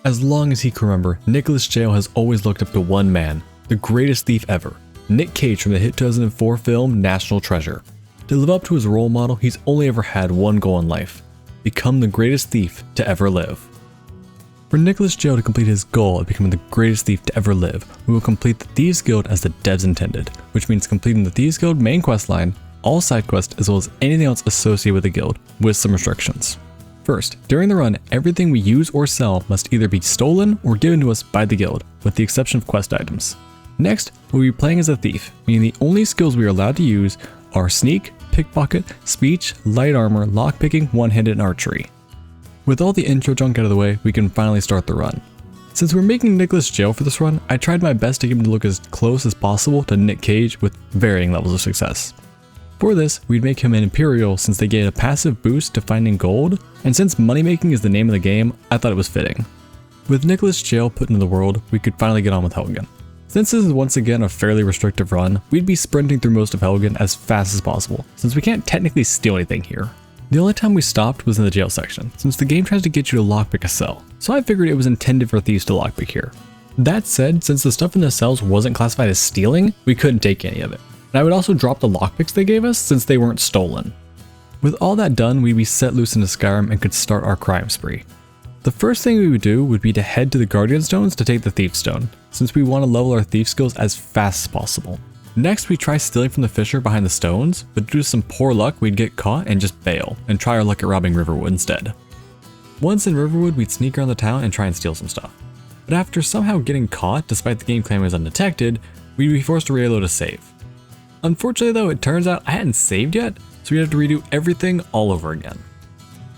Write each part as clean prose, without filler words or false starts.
As long as he can remember, Nikolas Jail has always looked up to one man, the greatest thief ever, Nick Cage from the hit 2004 film National Treasure. To live up to his role model, he's only ever had one goal in life: become the greatest thief to ever live. For Nikolas Jail to complete his goal of becoming the greatest thief to ever live, we will complete the Thieves Guild as the devs intended, which means completing the Thieves Guild main questline, all side quests, as well as anything else associated with the guild, with some restrictions. First, during the run, everything we use or sell must either be stolen or given to us by the guild, with the exception of quest items. Next, we'll be playing as a thief, meaning the only skills we are allowed to use are sneak, pickpocket, speech, light armor, lockpicking, one-handed, and archery. With all the intro junk out of the way, we can finally start the run. Since we're making Nikolas Jail for this run, I tried my best to get him to look as close as possible to Nick Cage with varying levels of success. For this, we'd make him an Imperial since they get a passive boost to finding gold, and since money-making is the name of the game, I thought it was fitting. With Nikolas Jail put into the world, we could finally get on with Helgen. Since this is once again a fairly restrictive run, we'd be sprinting through most of Helgen as fast as possible, since we can't technically steal anything here. The only time we stopped was in the jail section, since the game tries to get you to lockpick a cell, so I figured it was intended for thieves to lockpick here. That said, since the stuff in the cells wasn't classified as stealing, we couldn't take any of it. And I would also drop the lockpicks they gave us since they weren't stolen. With all that done, we'd be set loose into Skyrim and could start our crime spree. The first thing we would do would be to head to the Guardian Stones to take the Thief Stone, since we want to level our thief skills as fast as possible. Next, we try stealing from the fisher behind the stones, but due to some poor luck, we'd get caught and just bail, and try our luck at robbing Riverwood instead. Once in Riverwood, we'd sneak around the town and try and steal some stuff. But after somehow getting caught, despite the game claiming it was undetected, we'd be forced to reload a save. Unfortunately though, it turns out I hadn't saved yet, so we'd have to redo everything all over again.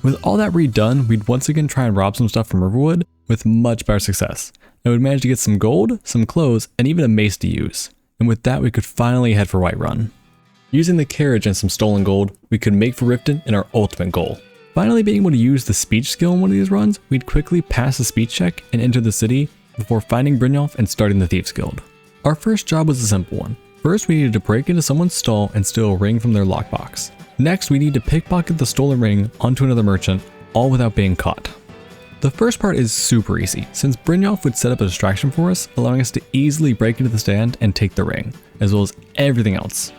With all that redone, we'd once again try and rob some stuff from Riverwood with much better success, and we'd manage to get some gold, some clothes, and even a mace to use. And with that, we could finally head for Whiterun. Using the carriage and some stolen gold, we could make for Riften in our ultimate goal. Finally being able to use the speech skill in one of these runs, we'd quickly pass the speech check and enter the city before finding Brynjolf and starting the Thieves Guild. Our first job was a simple one. First, we needed to break into someone's stall and steal a ring from their lockbox. Next, we need to pickpocket the stolen ring onto another merchant, all without being caught. The first part is super easy, since Brynjolf would set up a distraction for us, allowing us to easily break into the stand and take the ring, as well as everything else.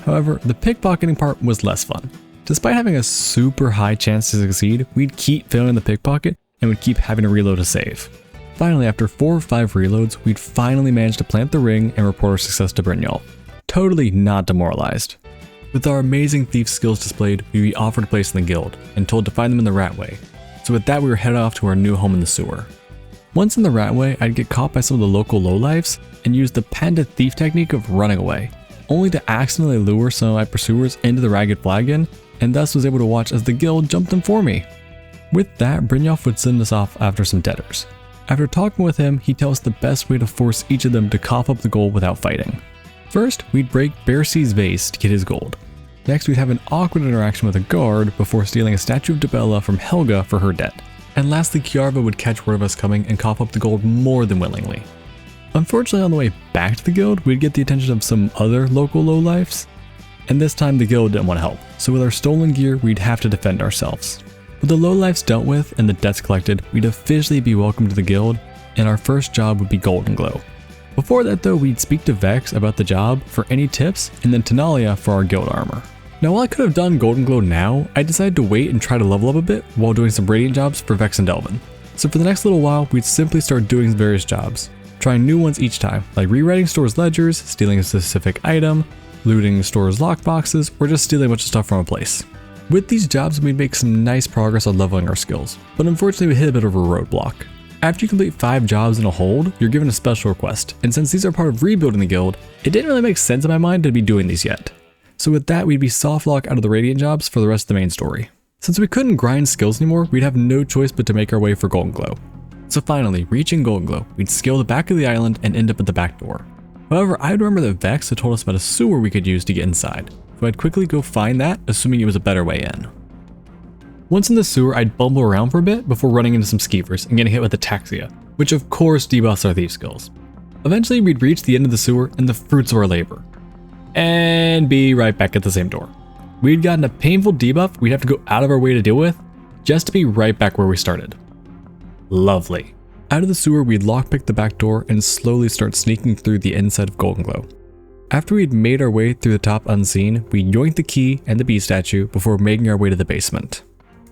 However, the pickpocketing part was less fun. Despite having a super high chance to succeed, we'd keep failing the pickpocket and would keep having to reload a save. Finally, after 4 or 5 reloads, we'd finally manage to plant the ring and report our success to Brynjolf. Totally not demoralized. With our amazing thief skills displayed, we'd be offered a place in the guild, and told to find them in the Ratway. So with that, we were headed off to our new home in the sewer. Once in the Ratway, I'd get caught by some of the local lowlifes, and use the patented thief technique of running away, only to accidentally lure some of my pursuers into the Ragged Flagon, and thus was able to watch as the guild jumped them for me. With that, Brynjolf would send us off after some debtors. After talking with him, he'd tell us the best way to force each of them to cough up the gold without fighting. First, we'd break Bercy's vase to get his gold. Next, we'd have an awkward interaction with a guard before stealing a statue of Dibella from Helga for her debt. And lastly, Kiarva would catch word of us coming and cough up the gold more than willingly. Unfortunately, on the way back to the guild, we'd get the attention of some other local lowlifes, and this time the guild didn't want to help, so with our stolen gear, we'd have to defend ourselves. With the lowlifes dealt with and the debts collected, we'd officially be welcomed to the guild, and our first job would be Golden Glow. Before that though, we'd speak to Vex about the job for any tips, and then Tanalia for our guild armor. Now while I could have done Golden Glow now, I decided to wait and try to level up a bit while doing some Radiant jobs for Vex and Delvin. So for the next little while, we'd simply start doing various jobs, trying new ones each time, like rewriting stores' ledgers, stealing a specific item, looting stores' lockboxes, or just stealing a bunch of stuff from a place. With these jobs, we'd make some nice progress on leveling our skills, but unfortunately we hit a bit of a roadblock. After you complete 5 jobs in a hold, you're given a special request, and since these are part of rebuilding the guild, it didn't really make sense in my mind to be doing these yet. So with that, we'd be soft locked out of the Radiant jobs for the rest of the main story. Since we couldn't grind skills anymore, we'd have no choice but to make our way for Golden Glow. So finally, reaching Golden Glow, we'd scale the back of the island and end up at the back door. However, I remember that Vex had told us about a sewer we could use to get inside, so I'd quickly go find that, assuming it was a better way in. Once in the sewer, I'd bumble around for a bit before running into some skeevers and getting hit with Ataxia, which of course debuffs our thief skills. Eventually, we'd reach the end of the sewer and the fruits of our labor, and be right back at the same door. We'd gotten a painful debuff we'd have to go out of our way to deal with, just to be right back where we started. Lovely. Out of the sewer, we'd lockpick the back door and slowly start sneaking through the inside of Goldenglow. After we'd made our way through the top unseen, we'd yoink the key and the bee statue before making our way to the basement.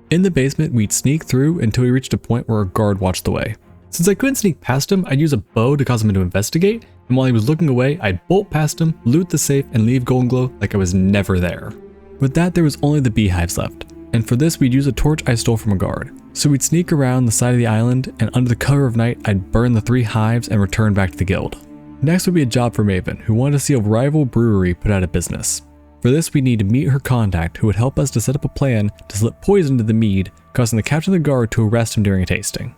In the basement, we'd sneak through until we reached a point where a guard watched the way. Since I couldn't sneak past him, I'd use a bow to cause him to investigate, and while he was looking away, I'd bolt past him, loot the safe, and leave Goldenglow like I was never there. With that, there was only the beehives left, and for this we'd use a torch I stole from a guard. So we'd sneak around the side of the island, and under the cover of night, I'd burn the 3 hives and return back to the guild. Next would be a job for Maven, who wanted to see a rival brewery put out of business. For this, we'd need to meet her contact, who would help us to set up a plan to slip poison into the mead, causing the captain of the guard to arrest him during a tasting.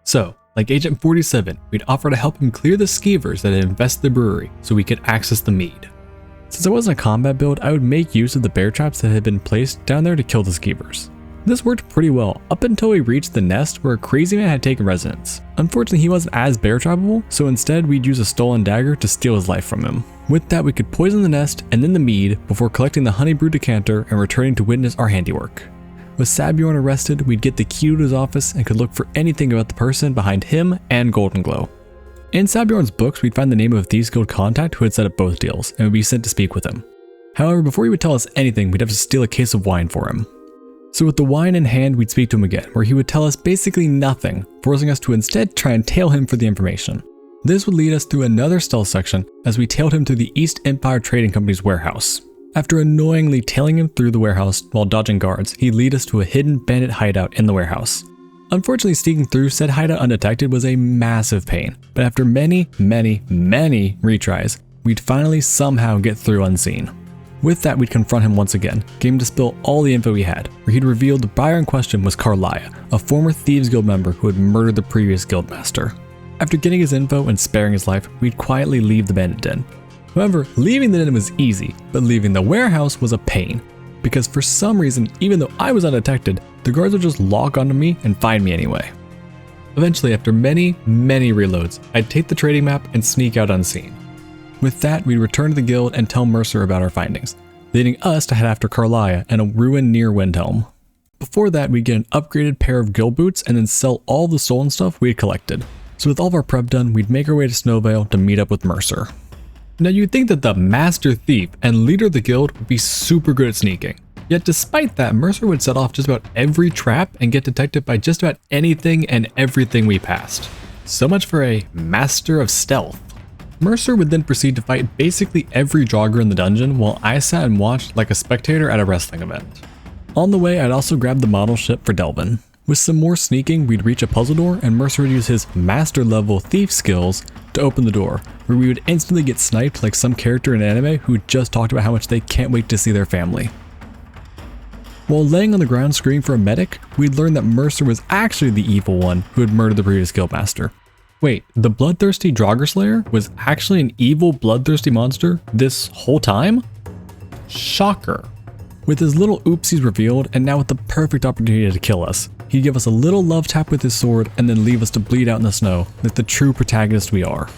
So, like Agent 47, we'd offer to help him clear the skeevers that had infested the brewery so we could access the mead. Since I wasn't a combat build, I would make use of the bear traps that had been placed down there to kill the skeevers. This worked pretty well up until we reached the nest where a crazy man had taken residence. Unfortunately, he wasn't as bear trappable, so instead we'd use a stolen dagger to steal his life from him. With that, we could poison the nest and then the mead before collecting the honey brew decanter and returning to witness our handiwork. With Sabjorn arrested, we'd get the key to his office and could look for anything about the person behind him and Goldenglow. In Sabjorn's books, we'd find the name of a Thieves Guild contact who had set up both deals and would be sent to speak with him. However, before he would tell us anything, we'd have to steal a case of wine for him. So with the wine in hand, we'd speak to him again, where he would tell us basically nothing, forcing us to instead try and tail him for the information. This would lead us through another stealth section as we tailed him through the East Empire Trading Company's warehouse. After annoyingly tailing him through the warehouse while dodging guards, he'd lead us to a hidden bandit hideout in the warehouse. Unfortunately, sneaking through said hideout undetected was a massive pain, but after many retries, we'd finally somehow get through unseen. With that, we'd confront him once again, getting him to spill all the info he had, where he'd revealed the buyer in question was Carlia, a former Thieves Guild member who had murdered the previous guildmaster. After getting his info and sparing his life, we'd quietly leave the bandit den. However, leaving the den was easy, but leaving the warehouse was a pain, because for some reason, even though I was undetected, the guards would just lock onto me and find me anyway. Eventually, after many reloads, I'd take the trading map and sneak out unseen. With that, we'd return to the guild and tell Mercer about our findings, leading us to head after Carlia and a ruin near Windhelm. Before that, we'd get an upgraded pair of guild boots and then sell all the stolen stuff we had collected. So with all of our prep done, we'd make our way to Snowvale to meet up with Mercer. Now you'd think that the master thief and leader of the guild would be super good at sneaking. Yet despite that, Mercer would set off just about every trap and get detected by just about anything and everything we passed. So much for a master of stealth. Mercer would then proceed to fight basically every jogger in the dungeon while I sat and watched like a spectator at a wrestling event. On the way, I'd also grab the model ship for Delvin. With some more sneaking, we'd reach a puzzle door and Mercer would use his master level thief skills to open the door, where we would instantly get sniped like some character in anime who just talked about how much they can't wait to see their family. While laying on the ground screaming for a medic, we'd learn that Mercer was actually the evil one who had murdered the previous guildmaster. Wait, the bloodthirsty Draugr Slayer was actually an evil bloodthirsty monster this whole time? Shocker. With his little oopsies revealed, and now with the perfect opportunity to kill us, he'd give us a little love tap with his sword and then leave us to bleed out in the snow like the true protagonist we are.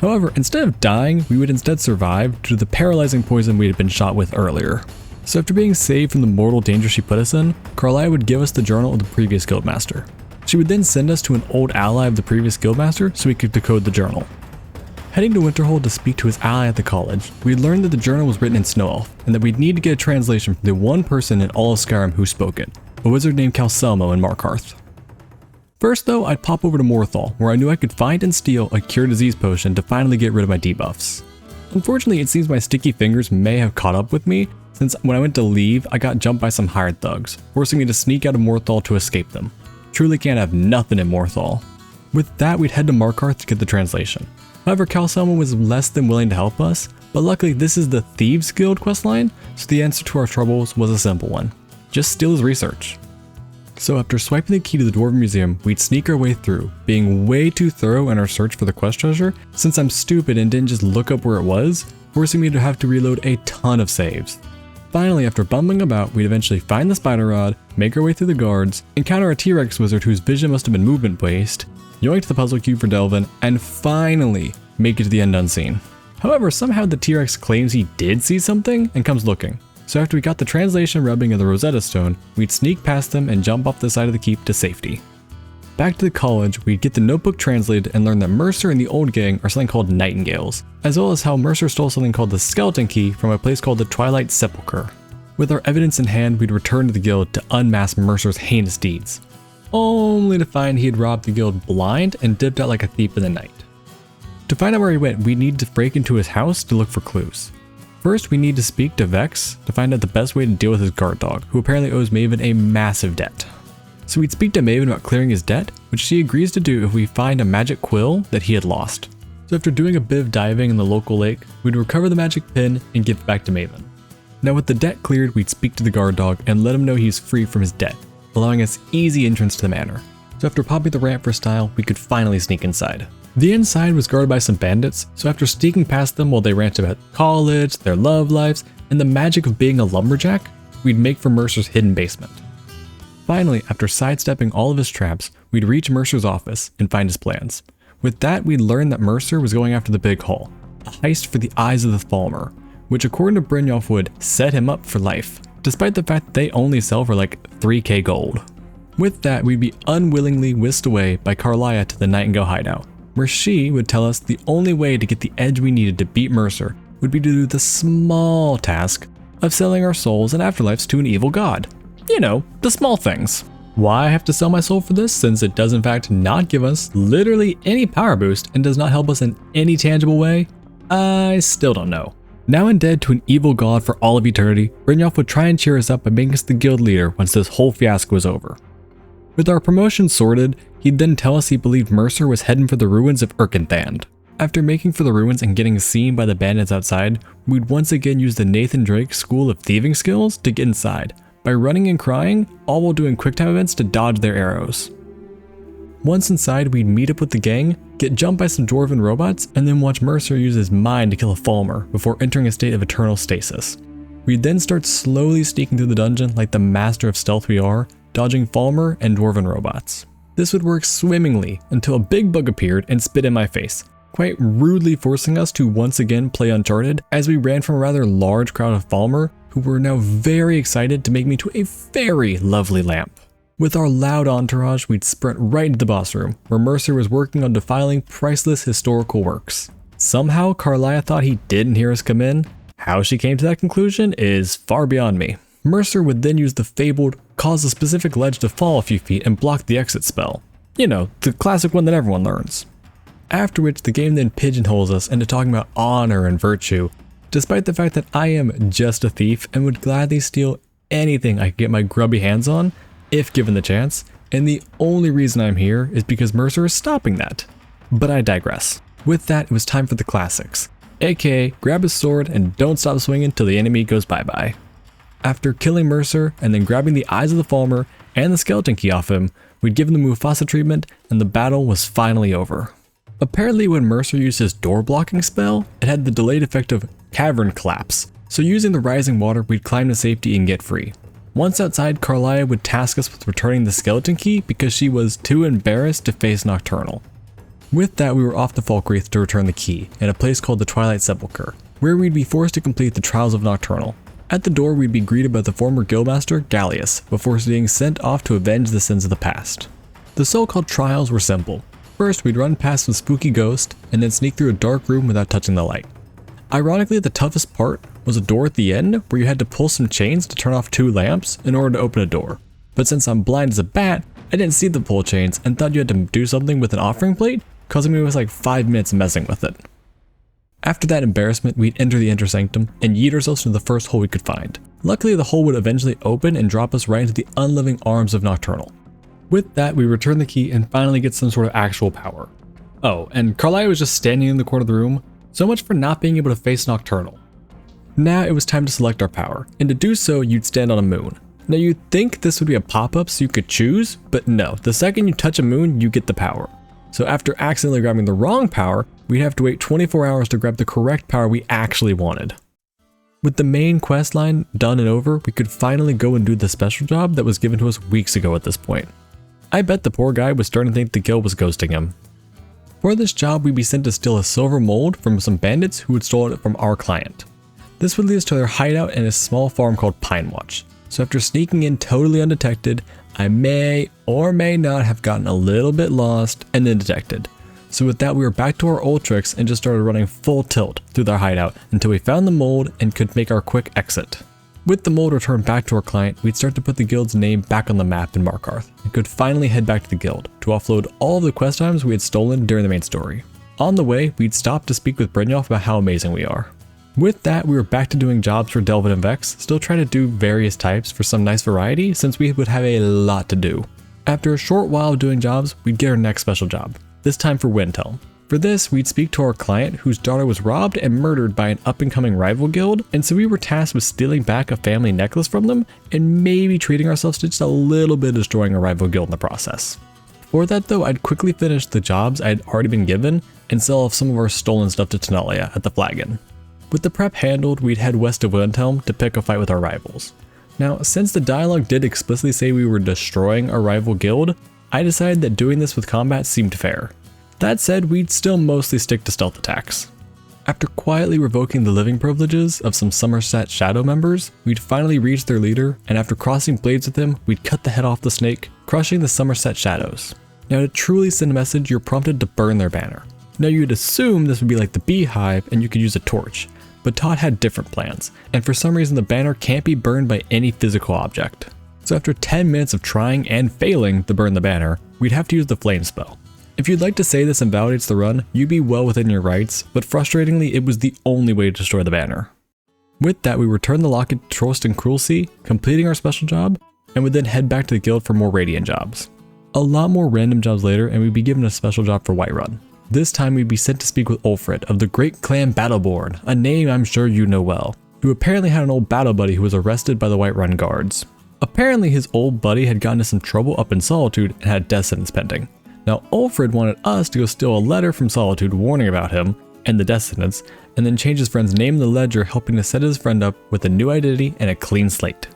However, instead of dying, we would instead survive due to the paralyzing poison we had been shot with earlier. So after being saved from the mortal danger she put us in, Carlia would give us the journal of the previous guildmaster. She would then send us to an old ally of the previous guildmaster so we could decode the journal. Heading to Winterhold to speak to his ally at the college, we learned that the journal was written in Snow Elf, and that we'd need to get a translation from the one person in all of Skyrim who spoke it, a wizard named Calselmo in Markarth. First though, I'd pop over to Morthal, where I knew I could find and steal a cure disease potion to finally get rid of my debuffs. Unfortunately, it seems my sticky fingers may have caught up with me, since when I went to leave, I got jumped by some hired thugs, forcing me to sneak out of Morthal to escape them. Truly can't have nothing in Morthal. With that, we'd head to Markarth to get the translation. However, Calselmo was less than willing to help us, but luckily this is the Thieves Guild questline, so the answer to our troubles was a simple one. Just steal his research. So after swiping the key to the Dwarven Museum, we'd sneak our way through, being way too thorough in our search for the quest treasure, since I'm stupid and didn't just look up where it was, forcing me to have to reload a ton of saves. Finally, after bumbling about, we'd eventually find the spider rod, make our way through the guards, encounter a T-Rex wizard whose vision must have been movement based, yoink the puzzle cube for Delvin, and finally make it to the end unseen. However, somehow the T-Rex claims he did see something and comes looking. So after we got the translation rubbing of the Rosetta Stone, we'd sneak past them and jump off the side of the keep to safety. Back to the college, we'd get the notebook translated and learn that Mercer and the old gang are something called nightingales, as well as how Mercer stole something called the skeleton key from a place called the Twilight Sepulchre. With our evidence in hand, we'd return to the guild to unmask Mercer's heinous deeds, only to find he had robbed the guild blind and dipped out like a thief in the night. To find out where he went, we need to break into his house to look for clues. First, we need to speak to Vex to find out the best way to deal with his guard dog, who apparently owes Maven a massive debt. So we'd speak to Maven about clearing his debt, which she agrees to do if we find a magic quill that he had lost. So after doing a bit of diving in the local lake, we'd recover the magic pin and give it back to Maven. Now with the debt cleared, we'd speak to the guard dog and let him know he's free from his debt, allowing us easy entrance to the manor. So after popping the ramp for style, we could finally sneak inside. The inside was guarded by some bandits, so after sneaking past them while they ranted about college, their love lives, and the magic of being a lumberjack, we'd make for Mercer's hidden basement. Finally, after sidestepping all of his traps, we'd reach Mercer's office and find his plans. With that, we'd learn that Mercer was going after the Big Haul, a heist for the Eyes of the Falmer, which according to Brynjolf would set him up for life, despite the fact that they only sell for like 3k gold. With that, we'd be unwillingly whisked away by Carlia to the Nightingale hideout, where she would tell us the only way to get the edge we needed to beat Mercer would be to do the small task of selling our souls and afterlives to an evil god. You know, the small things. Why I have to sell my soul for this, since it does in fact not give us literally any power boost and does not help us in any tangible way? I still don't know. Now indebted to an evil god for all of eternity, Brynjolf would try and cheer us up by making us the guild leader once this whole fiasco was over. With our promotion sorted, he'd then tell us he believed Mercer was heading for the ruins of Erkenthand. After making for the ruins and getting seen by the bandits outside, we'd once again use the Nathan Drake School of Thieving skills to get inside, by running and crying, all while doing quicktime events to dodge their arrows. Once inside, we'd meet up with the gang, get jumped by some dwarven robots, and then watch Mercer use his mind to kill a Falmer before entering a state of eternal stasis. We'd then start slowly sneaking through the dungeon like the master of stealth we are, dodging Falmer and dwarven robots. This would work swimmingly until a big bug appeared and spit in my face, quite rudely forcing us to once again play Uncharted as we ran from a rather large crowd of Falmer who were now very excited to make me to a very lovely lamp. With our loud entourage, we'd sprint right into the boss room, where Mercer was working on defiling priceless historical works. Somehow, Carlia thought he didn't hear us come in. How she came to that conclusion is far beyond me. Mercer would then use the fabled cause a specific ledge to fall a few feet and block the exit spell. You know, the classic one that everyone learns. After which, the game then pigeonholes us into talking about honor and virtue, despite the fact that I am just a thief and would gladly steal anything I could get my grubby hands on, if given the chance, and the only reason I'm here is because Mercer is stopping that. But I digress. With that, it was time for the classics, aka grab his sword and don't stop swinging till the enemy goes bye-bye. After killing Mercer and then grabbing the Eyes of the Falmer and the skeleton key off him, we'd give him the Mufasa treatment and the battle was finally over. Apparently when Mercer used his door blocking spell, it had the delayed effect of cavern collapse, so using the rising water we'd climb to safety and get free. Once outside, Carlia would task us with returning the skeleton key because she was too embarrassed to face Nocturnal. With that, we were off to Falkreath to return the key, in a place called the Twilight Sepulchre, where we'd be forced to complete the trials of Nocturnal. At the door, we'd be greeted by the former guildmaster, Gallius, before being sent off to avenge the sins of the past. The so-called trials were simple. First, we'd run past some spooky ghost, and then sneak through a dark room without touching the light. Ironically, the toughest part was a door at the end where you had to pull some chains to turn off 2 lamps in order to open a door. But since I'm blind as a bat, I didn't see the pull chains and thought you had to do something with an offering plate, causing me like 5 minutes messing with it. After that embarrassment, we'd enter the inner sanctum and yeet ourselves into the first hole we could find. Luckily, the hole would eventually open and drop us right into the unliving arms of Nocturnal. With that, we return the key and finally get some sort of actual power. Oh, and Carlia was just standing in the corner of the room, so much for not being able to face Nocturnal. Now it was time to select our power, and to do so, you'd stand on a moon. Now you'd think this would be a pop-up so you could choose, but no, the second you touch a moon, you get the power. So after accidentally grabbing the wrong power, we'd have to wait 24 hours to grab the correct power we actually wanted. With the main quest line done and over, we could finally go and do the special job that was given to us weeks ago at this point. I bet the poor guy was starting to think the guild was ghosting him. For this job, we'd be sent to steal a silver mold from some bandits who had stolen it from our client. This would lead us to their hideout in a small farm called Pine Watch. So after sneaking in totally undetected, I may or may not have gotten a little bit lost and then detected. So with that, we were back to our old tricks and just started running full tilt through their hideout until we found the mold and could make our quick exit. With the mold returned back to our client, we'd start to put the guild's name back on the map in Markarth and could finally head back to the guild to offload all of the quest items we had stolen during the main story. On the way, we'd stop to speak with Brynjolf about how amazing we are. With that, we were back to doing jobs for Delvin and Vex, still trying to do various types for some nice variety since we would have a lot to do. After a short while of doing jobs, we'd get our next special job, this time for Windhelm. For this, we'd speak to our client whose daughter was robbed and murdered by an up-and-coming rival guild, and so we were tasked with stealing back a family necklace from them and maybe treating ourselves to just a little bit of destroying a rival guild in the process. For that though, I'd quickly finish the jobs I had already been given and sell off some of our stolen stuff to Tenalia at the Flagon. With the prep handled, we'd head west of Windhelm to pick a fight with our rivals. Now, since the dialogue did explicitly say we were destroying a rival guild, I decided that doing this with combat seemed fair. That said, we'd still mostly stick to stealth attacks. After quietly revoking the living privileges of some Somerset Shadow members, we'd finally reach their leader, and after crossing blades with him, we'd cut the head off the snake, crushing the Somerset Shadows. Now, to truly send a message, you're prompted to burn their banner. Now, you'd assume this would be like the beehive and you could use a torch, but Todd had different plans, and for some reason the banner can't be burned by any physical object. So after 10 minutes of trying and failing to burn the banner, we'd have to use the flame spell. If you'd like to say this invalidates the run, you'd be well within your rights, but frustratingly it was the only way to destroy the banner. With that, we returned the locket to Trost and Cruelty, completing our special job, and would then head back to the guild for more Radiant jobs. A lot more random jobs later, and we'd be given a special job for Whiterun. This time we'd be sent to speak with Ulfred of the Great Clan Battleborn, a name I'm sure you know well, who apparently had an old battle buddy who was arrested by the Whiterun guards. Apparently his old buddy had gotten into some trouble up in Solitude and had death sentence pending. Now Ulfred wanted us to go steal a letter from Solitude warning about him and the death sentence, and then change his friend's name in the ledger, helping to set his friend up with a new identity and a clean slate.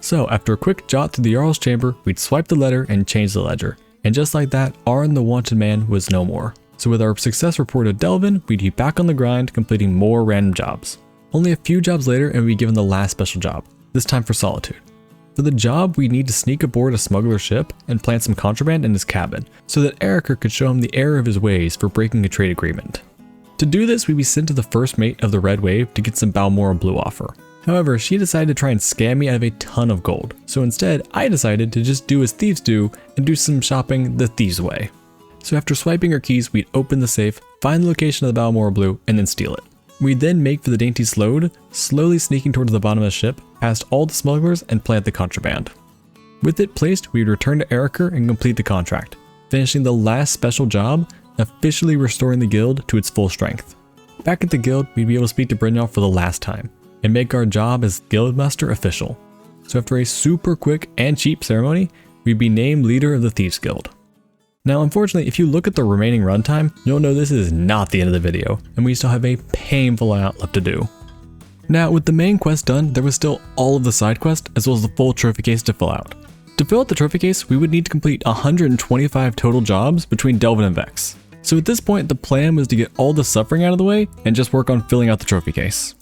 So after a quick jot through the Jarl's chamber, we'd swipe the letter and change the ledger, and just like that, Arn the Wanted Man was no more. So with our success report at Delvin, we'd be back on the grind, completing more random jobs. Only a few jobs later and we'd be given the last special job, this time for Solitude. For the job, we need to sneak aboard a smuggler's ship and plant some contraband in his cabin, so that Erica could show him the error of his ways for breaking a trade agreement. To do this, we'd be sent to the first mate of the Red Wave to get some Balmoral Blue offer. However, she decided to try and scam me out of a ton of gold, so instead, I decided to just do as thieves do and do some shopping the thieves way. So after swiping our keys, we'd open the safe, find the location of the Balmoral Blue, and then steal it. We'd then make for the dainty Slode, slowly sneaking towards the bottom of the ship, past all the smugglers, and plant the contraband. With it placed, we'd return to Erica and complete the contract, finishing the last special job, officially restoring the guild to its full strength. Back at the guild, we'd be able to speak to Brynjolf for the last time, and make our job as Guildmaster official. So after a super quick and cheap ceremony, we'd be named leader of the Thieves Guild. Now unfortunately, if you look at the remaining runtime, you'll know this is not the end of the video, and we still have a painful amount left to do. Now with the main quest done, there was still all of the side quests as well as the full trophy case to fill out. To fill out the trophy case, we would need to complete 125 total jobs between Delvin and Vex. So at this point, the plan was to get all the suffering out of the way and just work on filling out the trophy case.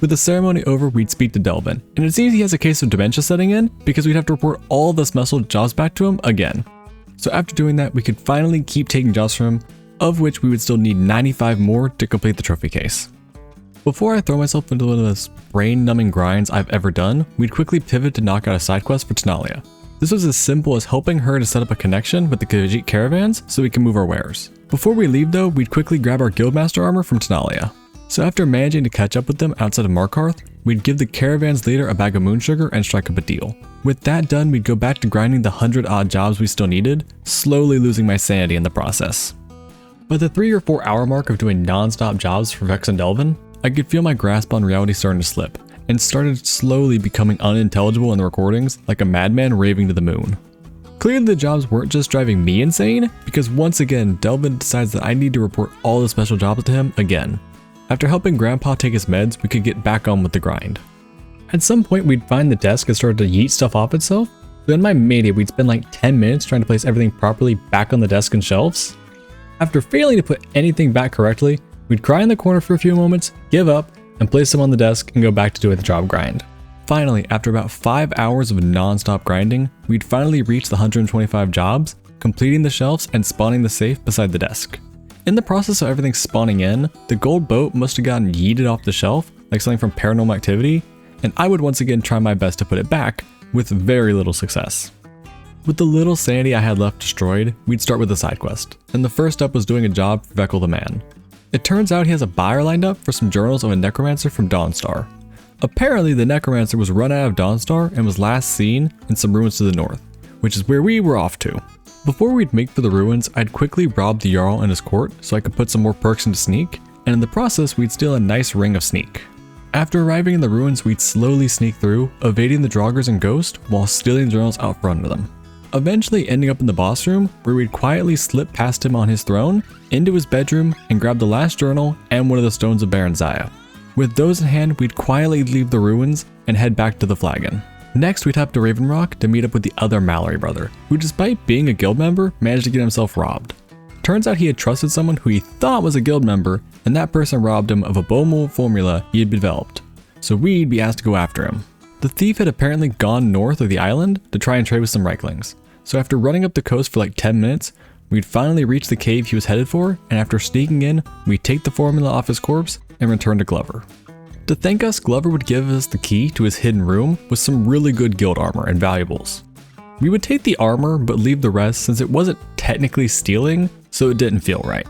With the ceremony over, we'd speak to Delvin, and it seems he has a case of dementia setting in because we'd have to report all the special jobs back to him again. So after doing that, we could finally keep taking jobs from him, of which we would still need 95 more to complete the trophy case. Before I throw myself into one of the brain-numbing grinds I've ever done, we'd quickly pivot to knock out a side quest for Tenalia. This was as simple as helping her to set up a connection with the Khajiit caravans so we can move our wares. Before we leave though, we'd quickly grab our Guildmaster armor from Tenalia. So after managing to catch up with them outside of Markarth, we'd give the caravan's leader a bag of moon sugar and strike up a deal. With that done, we'd go back to grinding the 100 odd jobs we still needed, slowly losing my sanity in the process. By the 3 or 4 hour mark of doing non-stop jobs for Vex and Delvin, I could feel my grasp on reality starting to slip, and started slowly becoming unintelligible in the recordings like a madman raving to the moon. Clearly the jobs weren't just driving me insane, because once again Delvin decides that I need to report all the special jobs to him again. After helping Grandpa take his meds, we could get back on with the grind. At some point we'd find the desk and start to yeet stuff off itself, so in my mania we'd spend like 10 minutes trying to place everything properly back on the desk and shelves. After failing to put anything back correctly, we'd cry in the corner for a few moments, give up, and place them on the desk and go back to doing the job grind. Finally, after about 5 hours of non-stop grinding, we'd finally reached the 125 jobs, completing the shelves and spawning the safe beside the desk. In the process of everything spawning in, the gold boat must have gotten yeeted off the shelf, like something from Paranormal Activity, and I would once again try my best to put it back, with very little success. With the little sanity I had left destroyed, we'd start with a side quest, and the first up was doing a job for Vekel the Man. It turns out he has a buyer lined up for some journals of a necromancer from Dawnstar. Apparently the necromancer was run out of Dawnstar and was last seen in some ruins to the north, which is where we were off to. Before we'd make for the ruins, I'd quickly rob the Jarl and his court so I could put some more perks into sneak, and in the process we'd steal a nice ring of sneak. After arriving in the ruins, we'd slowly sneak through, evading the Draugrs and Ghost while stealing journals out front of them. Eventually ending up in the boss room, where we'd quietly slip past him on his throne, into his bedroom, and grab the last journal and one of the stones of Baron Zaya. With those in hand, we'd quietly leave the ruins and head back to the flagon. Next, we'd head to Raven Rock to meet up with the other Mallory brother, who despite being a guild member, managed to get himself robbed. Turns out he had trusted someone who he thought was a guild member, and that person robbed him of a bone mold formula he had developed, so we'd be asked to go after him. The thief had apparently gone north of the island to try and trade with some Reiklings, so after running up the coast for like 10 minutes, we'd finally reach the cave he was headed for, and after sneaking in, we'd take the formula off his corpse and return to Glover. To thank us, Glover would give us the key to his hidden room with some really good guild armor and valuables. We would take the armor but leave the rest since it wasn't technically stealing, so it didn't feel right.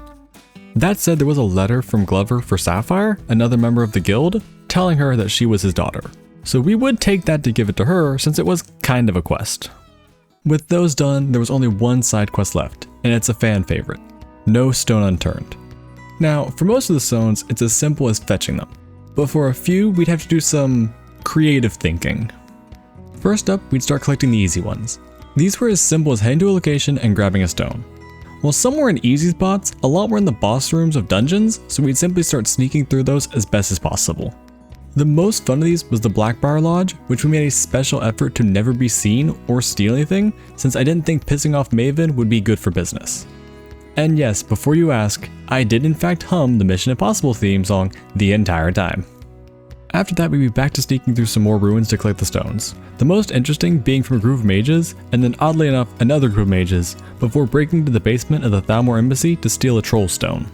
That said, there was a letter from Glover for Sapphire, another member of the guild, telling her that she was his daughter. So we would take that to give it to her since it was kind of a quest. With those done, there was only one side quest left, and it's a fan favorite: No Stone Unturned. Now, for most of the stones, it's as simple as fetching them, but for a few, we'd have to do some creative thinking. First up, we'd start collecting the easy ones. These were as simple as heading to a location and grabbing a stone. While some were in easy spots, a lot were in the boss rooms of dungeons, so we'd simply start sneaking through those as best as possible. The most fun of these was the Blackbriar Lodge, which we made a special effort to never be seen or steal anything, since I didn't think pissing off Maven would be good for business. And yes, before you ask, I did in fact hum the Mission Impossible theme song the entire time. After that, we'd be back to sneaking through some more ruins to collect the stones, the most interesting being from a group of mages, and then oddly enough another group of mages, before breaking to the basement of the Thalmor Embassy to steal a troll stone.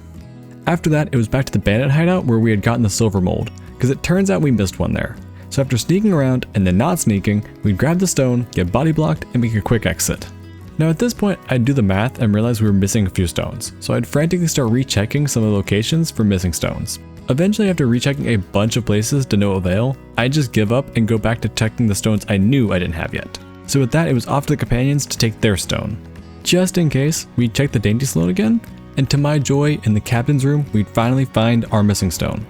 After that, it was back to the bandit hideout where we had gotten the silver mold, because it turns out we missed one there. So after sneaking around and then not sneaking, we'd grab the stone, get body blocked, and make a quick exit. Now at this point, I'd do the math and realize we were missing a few stones, so I'd frantically start rechecking some of the locations for missing stones. Eventually, after rechecking a bunch of places to no avail, I'd just give up and go back to checking the stones I knew I didn't have yet. So with that, it was off to the companions to take their stone. Just in case, we'd check the dainty stone again, and to my joy, in the captain's room, we'd finally find our missing stone.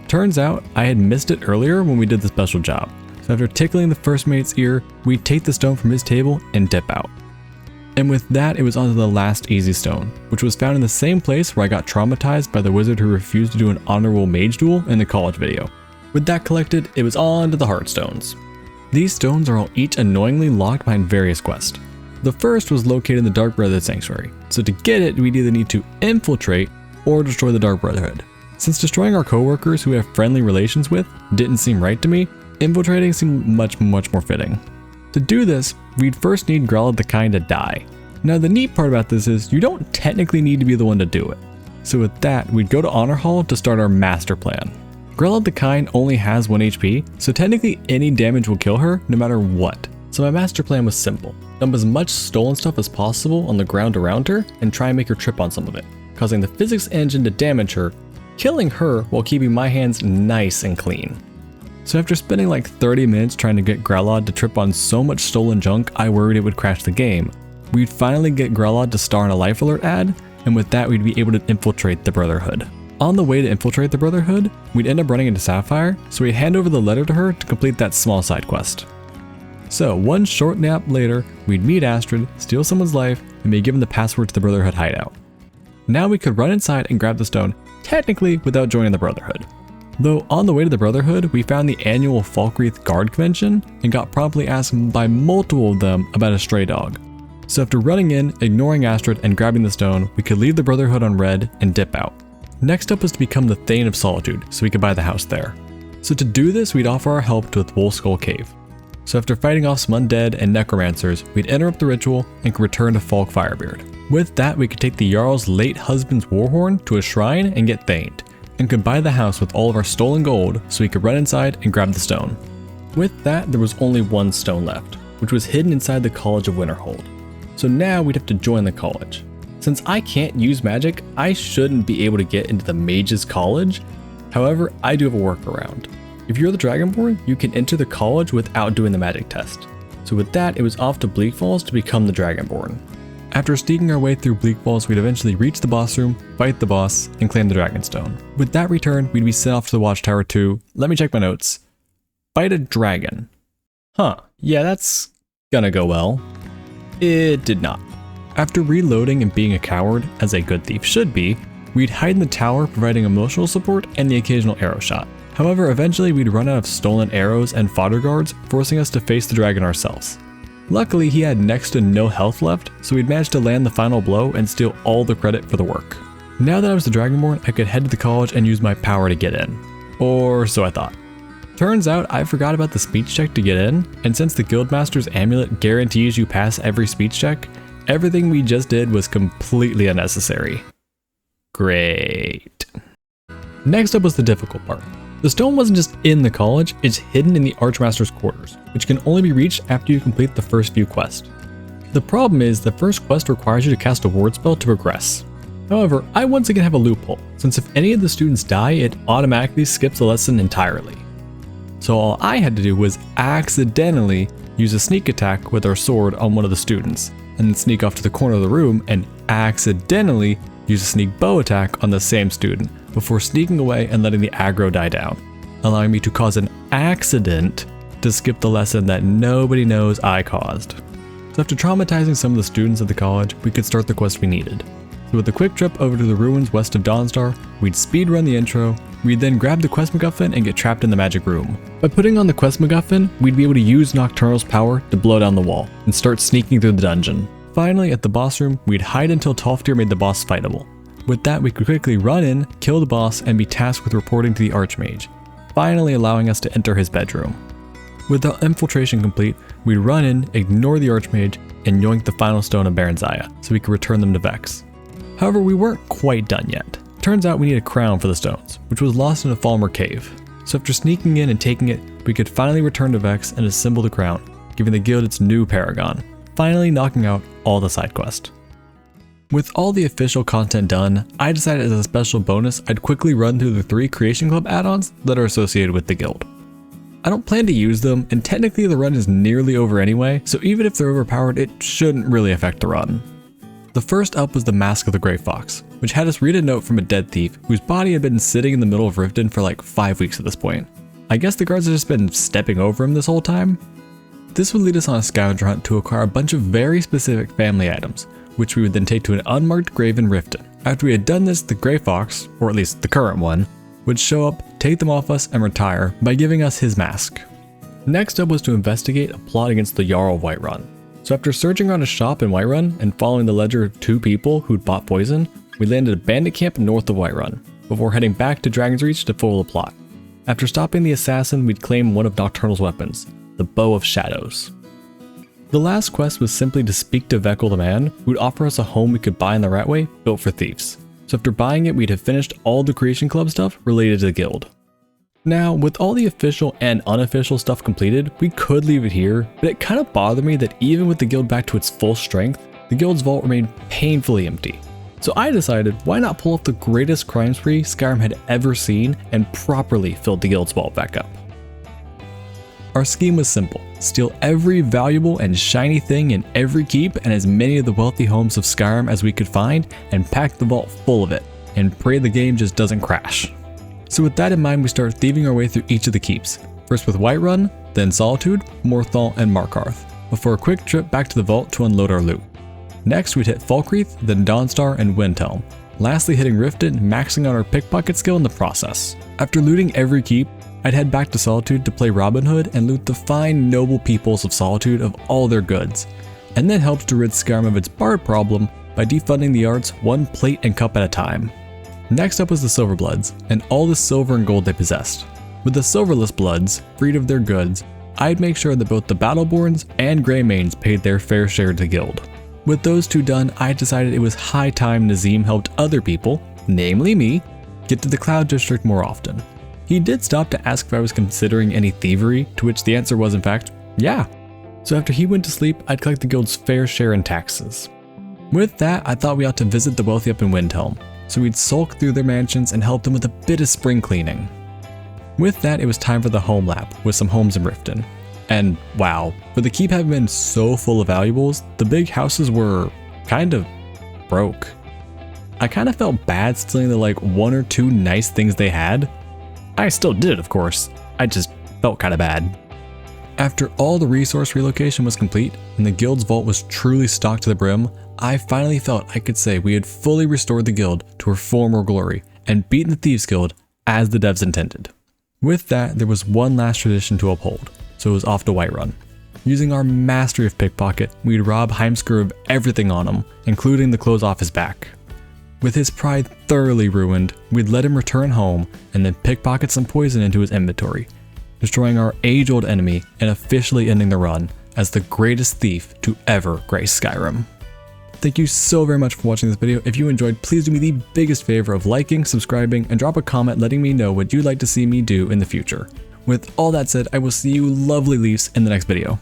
Turns out, I had missed it earlier when we did the special job, so after tickling the first mate's ear, we'd take the stone from his table and dip out. And with that, it was on to the last easy stone, which was found in the same place where I got traumatized by the wizard who refused to do an honorable mage duel in the college video. With that collected, it was on to the heart stones. These stones are all each annoyingly locked behind various quests. The first was located in the Dark Brotherhood Sanctuary, so to get it, we'd either need to infiltrate or destroy the Dark Brotherhood. Since destroying our coworkers who we have friendly relations with didn't seem right to me, infiltrating seemed much more fitting. To do this, we'd first need Grella the Kind to die. Now the neat part about this is you don't technically need to be the one to do it. So with that, we'd go to Honor Hall to start our master plan. Grella the Kind only has 1 HP, so technically any damage will kill her no matter what. So my master plan was simple: dump as much stolen stuff as possible on the ground around her and try and make her trip on some of it, causing the physics engine to damage her, killing her while keeping my hands nice and clean. So after spending like 30 minutes trying to get Grelod to trip on so much stolen junk I worried it would crash the game, we'd finally get Grelod to star in a life alert ad, and with that we'd be able to infiltrate the Brotherhood. On the way to infiltrate the Brotherhood, we'd end up running into Sapphire, so we'd hand over the letter to her to complete that small side quest. So one short nap later, we'd meet Astrid, steal someone's life, and be given the password to the Brotherhood hideout. Now we could run inside and grab the stone, technically without joining the Brotherhood. Though on the way to the Brotherhood, we found the annual Falkreath Guard Convention and got promptly asked by multiple of them about a stray dog. So after running in, ignoring Astrid, and grabbing the stone, we could leave the Brotherhood on red and dip out. Next up was to become the Thane of Solitude so we could buy the house there. So to do this, we'd offer our help to the Wolf Skull Cave. So after fighting off some undead and necromancers, we'd interrupt the ritual and could return to Falk Firebeard. With that, we could take the Jarl's late husband's warhorn to a shrine and get thanked, and could buy the house with all of our stolen gold so we could run inside and grab the stone. With that, there was only one stone left, which was hidden inside the College of Winterhold. So now we'd have to join the college. Since I can't use magic, I shouldn't be able to get into the Mage's College. However, I do have a workaround. If you're the Dragonborn, you can enter the college without doing the magic test. So with that, it was off to Bleak Falls to become the Dragonborn. After sneaking our way through Bleak Falls, we'd eventually reach the boss room, fight the boss, and claim the Dragonstone. With that return, we'd be sent off to the Watchtower to, let me check my notes, fight a dragon. Huh, yeah, that's gonna go well. It did not. After reloading and being a coward, as a good thief should be, we'd hide in the tower providing emotional support and the occasional arrow shot. However, eventually we'd run out of stolen arrows and fodder guards, forcing us to face the dragon ourselves. Luckily, he had next to no health left, so we'd managed to land the final blow and steal all the credit for the work. Now that I was the Dragonborn, I could head to the college and use my power to get in. Or so I thought. Turns out I forgot about the speech check to get in, and since the Guildmaster's amulet guarantees you pass every speech check, everything we just did was completely unnecessary. Great. Next up was the difficult part. The stone wasn't just in the college, it's hidden in the Archmaster's quarters, which can only be reached after you complete the first few quests. The problem is the first quest requires you to cast a ward spell to progress. However, I once again have a loophole, since if any of the students die, it automatically skips the lesson entirely. So all I had to do was accidentally use a sneak attack with our sword on one of the students, and then sneak off to the corner of the room and accidentally use a sneak bow attack on the same student, before sneaking away and letting the aggro die down, allowing me to cause an accident to skip the lesson that nobody knows I caused. So after traumatizing some of the students at the college, we could start the quest we needed. So with a quick trip over to the ruins west of Dawnstar, we'd speedrun the intro, we'd then grab the quest MacGuffin and get trapped in the magic room. By putting on the quest MacGuffin, we'd be able to use Nocturnal's power to blow down the wall, and start sneaking through the dungeon. Finally, at the boss room, we'd hide until Tolfdir made the boss fightable. With that, we could quickly run in, kill the boss, and be tasked with reporting to the Archmage, finally allowing us to enter his bedroom. With the infiltration complete, we'd run in, ignore the Archmage, and yoink the final stone of Baron Zaya, so we could return them to Vex. However, we weren't quite done yet. Turns out we need a crown for the stones, which was lost in a Falmer cave. So after sneaking in and taking it, we could finally return to Vex and assemble the crown, giving the guild its new paragon, finally knocking out all the side quests. With all the official content done, I decided as a special bonus I'd quickly run through the 3 Creation Club add-ons that are associated with the guild. I don't plan to use them, and technically the run is nearly over anyway, so even if they're overpowered, it shouldn't really affect the run. The first up was the Mask of the Grey Fox, which had us read a note from a dead thief whose body had been sitting in the middle of Riften for like 5 weeks at this point. I guess the guards had just been stepping over him this whole time. This would lead us on a scavenger hunt to acquire a bunch of very specific family items, which we would then take to an unmarked grave in Riften. After we had done this, the Grey Fox, or at least the current one, would show up, take them off us, and retire by giving us his mask. Next up was to investigate a plot against the Jarl of Whiterun. So after searching around a shop in Whiterun and following the ledger of 2 people who'd bought poison, we landed a bandit camp north of Whiterun, before heading back to Dragon's Reach to fulfill the plot. After stopping the assassin, we'd claim one of Nocturnal's weapons, the Bow of Shadows. The last quest was simply to speak to Vekkel the man, who'd offer us a home we could buy in the Ratway, built for thieves. So after buying it, we'd have finished all the Creation Club stuff related to the guild. Now, with all the official and unofficial stuff completed, we could leave it here, but it kind of bothered me that even with the guild back to its full strength, the guild's vault remained painfully empty. So I decided, why not pull off the greatest crime spree Skyrim had ever seen and properly fill the guild's vault back up. Our scheme was simple: steal every valuable and shiny thing in every keep and as many of the wealthy homes of Skyrim as we could find, and pack the vault full of it, and pray the game just doesn't crash. So with that in mind, we started thieving our way through each of the keeps, first with Whiterun, then Solitude, Morthal, and Markarth, before a quick trip back to the vault to unload our loot. Next we'd hit Falkreath, then Dawnstar and Windhelm, lastly hitting Riften, maxing out our pickpocket skill in the process. After looting every keep, I'd head back to Solitude to play Robin Hood and loot the fine noble peoples of Solitude of all their goods, and then help to rid Skyrim of its bard problem by defunding the arts 1 plate and cup at a time. Next up was the Silverbloods, and all the silver and gold they possessed. With the Silverless Bloods freed of their goods, I'd make sure that both the Battleborns and Greymanes paid their fair share to the guild. With those two done, I decided it was high time Nazim helped other people, namely me, get to the Cloud District more often. He did stop to ask if I was considering any thievery, to which the answer was in fact, yeah. So after he went to sleep, I'd collect the guild's fair share in taxes. With that, I thought we ought to visit the wealthy up in Windhelm, so we'd sulk through their mansions and help them with a bit of spring cleaning. With that, it was time for the home lap with some homes in Riften. And wow, for the keep having been so full of valuables, the big houses were kind of broke. I kind of felt bad stealing the like 1 or 2 nice things they had. I still did, of course, I just felt kind of bad. After all the resource relocation was complete and the guild's vault was truly stocked to the brim, I finally felt I could say we had fully restored the guild to her former glory and beaten the Thieves Guild as the devs intended. With that, there was one last tradition to uphold, so it was off to Whiterun. Using our mastery of pickpocket, we'd rob Heimskr of everything on him, including the clothes off his back. With his pride thoroughly ruined, we'd let him return home and then pickpocket some poison into his inventory, destroying our age-old enemy and officially ending the run as the greatest thief to ever grace Skyrim. Thank you so very much for watching this video. If you enjoyed, please do me the biggest favor of liking, subscribing, and drop a comment letting me know what you'd like to see me do in the future. With all that said, I will see you lovely leafs in the next video.